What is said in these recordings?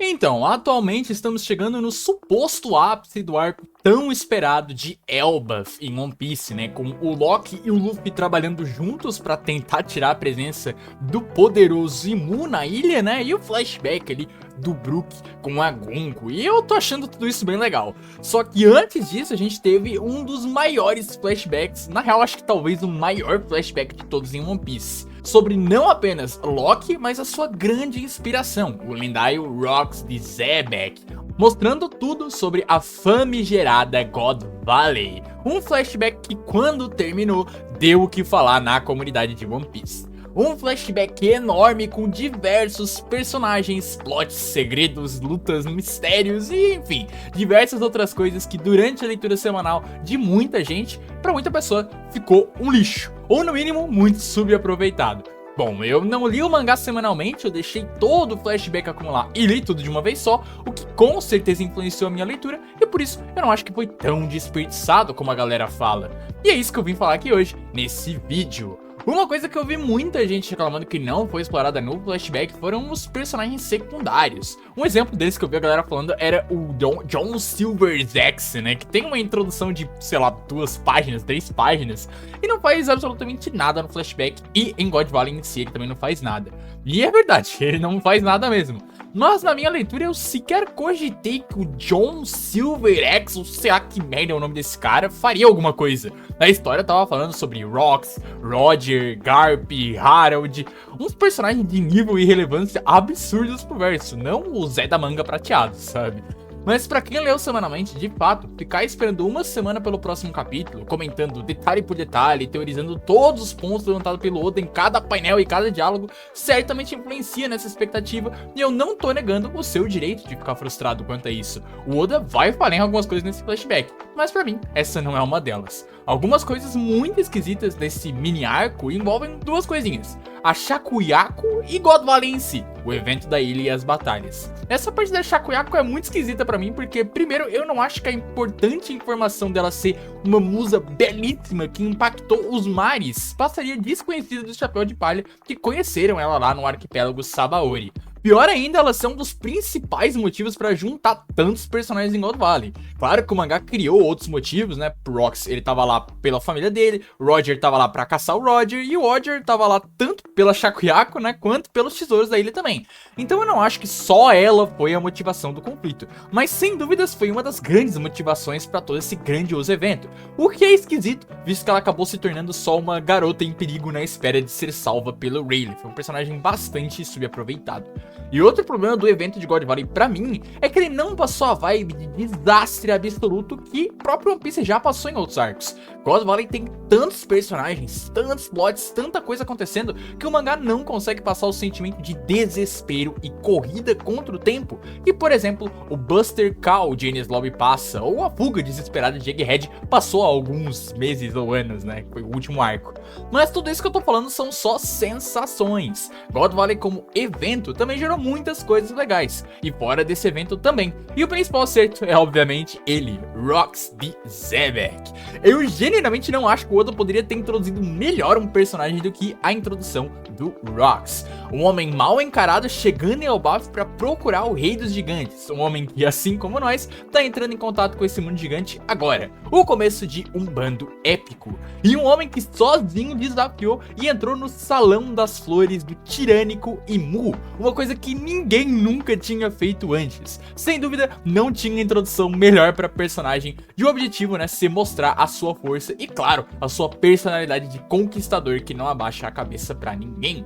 Então, atualmente estamos chegando no suposto ápice do arco tão esperado de Elbaf em One Piece, né? Com o Loki e o Luffy trabalhando juntos para tentar tirar a presença do poderoso Imu na ilha, né? E o flashback ali do Brook com a Gonko. E eu tô achando tudo isso bem legal. Só que antes disso a gente teve um dos maiores flashbacks, na real acho que talvez o maior flashback de todos em One Piece, sobre não apenas Loki, mas a sua grande inspiração, o lendário Rocks de Zebek, mostrando tudo sobre a famigerada God Valley. Um flashback que, quando terminou, deu o que falar na comunidade de One Piece. Um flashback enorme com diversos personagens, plots, segredos, lutas, mistérios e, enfim, diversas outras coisas que durante a leitura semanal de muita gente, pra muita pessoa, ficou um lixo, ou no mínimo, muito subaproveitado. Bom, eu não li o mangá semanalmente, eu deixei todo o flashback acumular e li tudo de uma vez só, o que com certeza influenciou a minha leitura, e por isso eu não acho que foi tão desperdiçado como a galera fala. E é isso que eu vim falar aqui hoje, nesse vídeo. Uma coisa que eu vi muita gente reclamando que não foi explorada no flashback foram os personagens secundários. Um exemplo deles que eu vi a galera falando era o John Silver's Ex, né? Que tem uma introdução de, sei lá, 2 páginas, 3 páginas, e não faz absolutamente nada no flashback, e em God Valley em si ele também não faz nada. E é verdade, ele não faz nada mesmo. Mas na minha leitura eu sequer cogitei que o John Silverx, ou sei lá que merda é o nome desse cara, faria alguma coisa. Na história eu tava falando sobre Rox, Roger, Garp, Harold, uns personagens de nível e relevância absurdos pro verso, não o Zé da manga prateado, sabe? Mas pra quem leu semanalmente, de fato, ficar esperando uma semana pelo próximo capítulo, comentando detalhe por detalhe, teorizando todos os pontos levantados pelo Oda em cada painel e cada diálogo, certamente influencia nessa expectativa, e eu não tô negando o seu direito de ficar frustrado quanto a isso. O Oda vai falar em algumas coisas nesse flashback, mas pra mim, essa não é uma delas. Algumas coisas muito esquisitas desse mini arco envolvem 2 coisinhas: a Shakuyaku e God Valley em si, o evento da ilha e as batalhas. Essa parte da Shakuyaku é muito esquisita pra mim, porque primeiro eu não acho que a importante informação dela ser uma musa belíssima que impactou os mares passaria desconhecida do Chapéu de Palha que conheceram ela lá no arquipélago Sabaody. Pior ainda, ela ser um dos principais motivos para juntar tantos personagens em God Valley. Claro que o mangá criou outros motivos, né? Rox, ele tava lá pela família dele, Roger tava lá para caçar o Roger, e o Roger tava lá tanto pela Shakuyaku, né, quanto pelos tesouros da ilha também. Então eu não acho que só ela foi a motivação do conflito, mas sem dúvidas foi uma das grandes motivações para todo esse grandioso evento. O que é esquisito, visto que ela acabou se tornando só uma garota em perigo na espera de ser salva pelo Rayleigh. Foi um personagem bastante subaproveitado. E outro problema do evento de God Valley pra mim é que ele não passou a vibe de desastre absoluto que o próprio One Piece já passou em outros arcos. God Valley tem tantos personagens, tantos plots, tanta coisa acontecendo que o mangá não consegue passar o sentimento de desespero e corrida contra o tempo que, por exemplo, o Buster Call de Enies Lobby passa, ou a fuga desesperada de Egghead passou há alguns meses ou anos, né? Foi o último arco. Mas tudo isso que eu tô falando são só sensações. God Valley como evento também gerou muitas coisas legais, e fora desse evento também. E o principal acerto é obviamente ele, Rocks de Zebek. Eu genuinamente não acho que o Oda poderia ter introduzido melhor um personagem do que a introdução do Rocks. Um homem mal encarado chegando em Elbaf para procurar o Rei dos Gigantes. Um homem que, assim como nós, tá entrando em contato com esse mundo gigante agora. O começo de um bando épico. E um homem que sozinho desafiou e entrou no Salão das Flores do tirânico Imu. Uma coisa que ninguém nunca tinha feito antes. Sem dúvida, não tinha introdução melhor para personagem, e o objetivo, né, ser mostrar a sua força e, claro, a sua personalidade de conquistador que não abaixa a cabeça pra ninguém.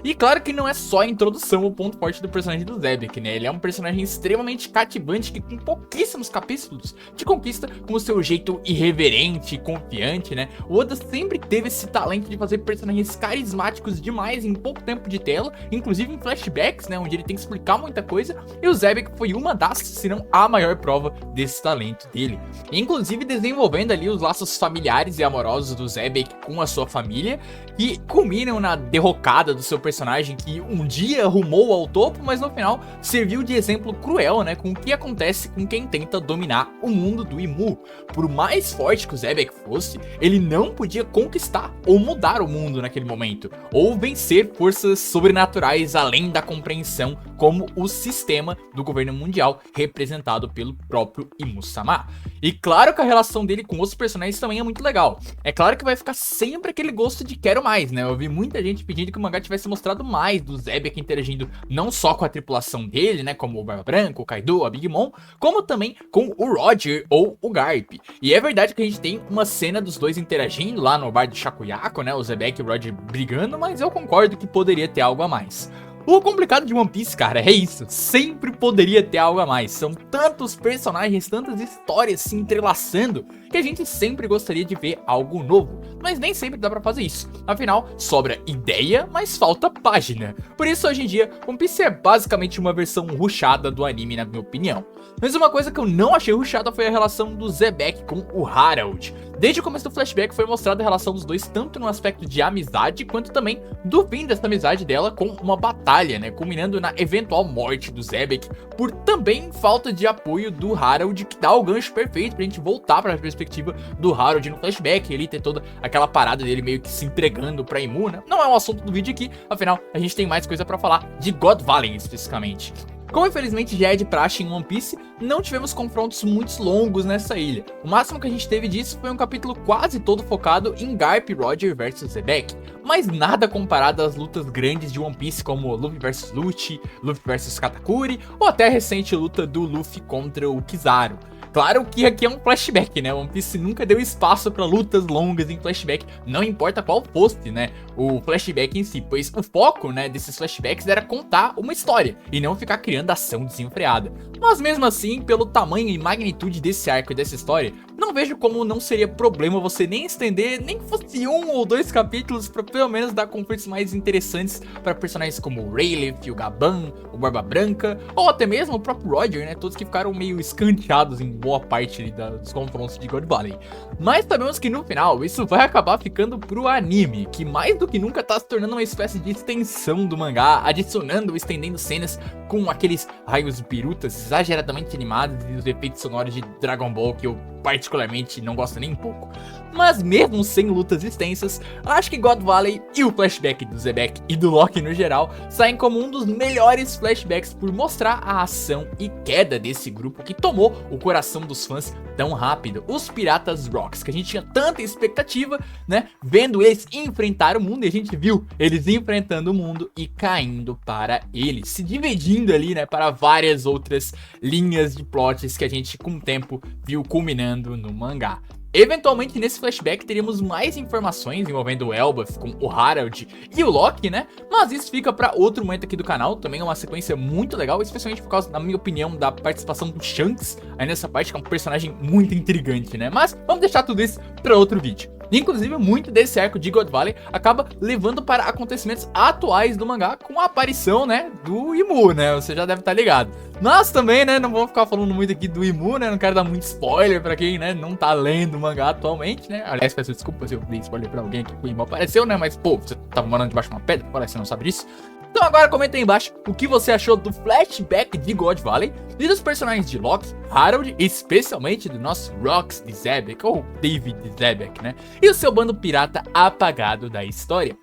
E claro que não é só a introdução o ponto forte do personagem do Zebek, né? Ele é um personagem extremamente cativante que com pouquíssimos capítulos te conquista com o seu jeito irreverente e confiante, né? O Oda sempre teve esse talento de fazer personagens carismáticos demais em pouco tempo de tela, inclusive em flashbacks, né? Onde ele tem que explicar muita coisa, e o Zebek foi uma das, se não a maior prova desse talento dele. Inclusive desenvolvendo ali os laços familiares e amorosos do Zebek com a sua família, que culminam na derrocada do seu personagem que um dia rumou ao topo, mas no final serviu de exemplo cruel, né, com o que acontece com quem tenta dominar o mundo do Imu. Por mais forte que o Xebec fosse, ele não podia conquistar ou mudar o mundo naquele momento, ou vencer forças sobrenaturais além da compreensão, como o sistema do governo mundial representado pelo próprio Imu-sama. E claro que a relação dele com outros personagens também é muito legal. É claro que vai ficar sempre aquele gosto de quero mais, né? Eu vi muita gente pedindo que o mangá tivesse mostrado mais do Xebec interagindo não só com a tripulação dele, né, como o Barba Branca, o Kaido, a Big Mom, como também com o Roger ou o Garp. E é verdade que a gente tem uma cena dos dois interagindo lá no bar de Shakuyaku, né, o Xebec e o Roger brigando, mas eu concordo que poderia ter algo a mais. O complicado de One Piece, cara, é isso, sempre poderia ter algo a mais, são tantos personagens, tantas histórias se entrelaçando, que a gente sempre gostaria de ver algo novo, mas nem sempre dá pra fazer isso, afinal, sobra ideia, mas falta página. Por isso, hoje em dia, One Piece é basicamente uma versão rushada do anime, na minha opinião. Mas uma coisa que eu não achei rushada foi a relação do Xebec com o Harold. Desde o começo do flashback foi mostrada a relação dos dois tanto no aspecto de amizade, quanto também do fim dessa amizade dela com uma batalha, né, culminando na eventual morte do Xebec, por também falta de apoio do Harold, que dá o gancho perfeito pra gente voltar pra perspectiva do Harold no flashback, ele ter toda aquela parada dele meio que se entregando pra Imu, né? Não é um assunto do vídeo aqui, afinal, a gente tem mais coisa pra falar de God Valley especificamente. Como infelizmente já é de praxe em One Piece, não tivemos confrontos muito longos nessa ilha. O máximo que a gente teve disso foi um capítulo quase todo focado em Garp, Roger vs Xebec, mas nada comparado às lutas grandes de One Piece como Luffy vs Lucci, Luffy vs Katakuri, ou até a recente luta do Luffy contra o Kizaru. Claro que aqui é um flashback, né? One Piece nunca deu espaço para lutas longas em flashback, não importa qual fosse, né, o flashback em si, pois o foco, né, desses flashbacks era contar uma história e não ficar criando ação desenfreada. Mas mesmo assim, pelo tamanho e magnitude desse arco e dessa história, não vejo como não seria problema você nem estender, nem que fosse 1 ou 2 capítulos, para pelo menos dar conflitos mais interessantes para personagens como o Rayleigh, o Gaban, o Barba Branca, ou até mesmo o próprio Roger, né, todos que ficaram meio escanteados em boa parte ali dos confrontos de God Valley. Mas sabemos que no final isso vai acabar ficando pro anime, que mais do que nunca tá se tornando uma espécie de extensão do mangá, adicionando ou estendendo cenas com aqueles raios birutas exageradamente animados e os efeitos sonoros de Dragon Ball que eu particularmente não gosto nem um pouco. Mas mesmo sem lutas extensas, acho que God Valley e o flashback do Xebec e do Loki no geral saem como um dos melhores flashbacks por mostrar a ação e queda desse grupo que tomou o coração dos fãs tão rápido, os Piratas Rocks, que a gente tinha tanta expectativa, né, vendo eles enfrentar o mundo, e a gente viu eles enfrentando o mundo e caindo para eles, se dividindo ali, né, para várias outras linhas de plots que a gente com o tempo viu culminando no mangá. Eventualmente nesse flashback teríamos mais informações envolvendo o Elbaf com o Harold e o Loki, né? Mas isso fica pra outro momento aqui do canal, também é uma sequência muito legal, especialmente por causa, na minha opinião, da participação do Shanks aí nessa parte, que é um personagem muito intrigante, né? Mas vamos deixar tudo isso pra outro vídeo. Inclusive, muito desse arco de God Valley acaba levando para acontecimentos atuais do mangá com a aparição, né, do Imu, né? Você já deve estar ligado. Mas também, né, não vou ficar falando muito aqui do Imu, né? Não quero dar muito spoiler pra quem, né, não tá lendo o mangá atualmente, né? Aliás, peço desculpa se eu dei spoiler pra alguém aqui que o Imu apareceu, né? Mas, pô, você tava morando debaixo de uma pedra? Parece que você não sabe disso. Então agora comenta aí embaixo o que você achou do flashback de God Valley e dos personagens de Loki, Harold e especialmente do nosso Rox de Xebec, ou David de Xebec, né? E o seu bando pirata apagado da história.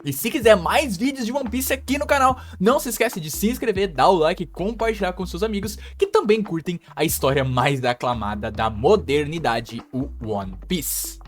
E se quiser mais vídeos de One Piece aqui no canal, não se esquece de se inscrever, dar o like e compartilhar com seus amigos que também curtem a história mais aclamada da modernidade, o One Piece.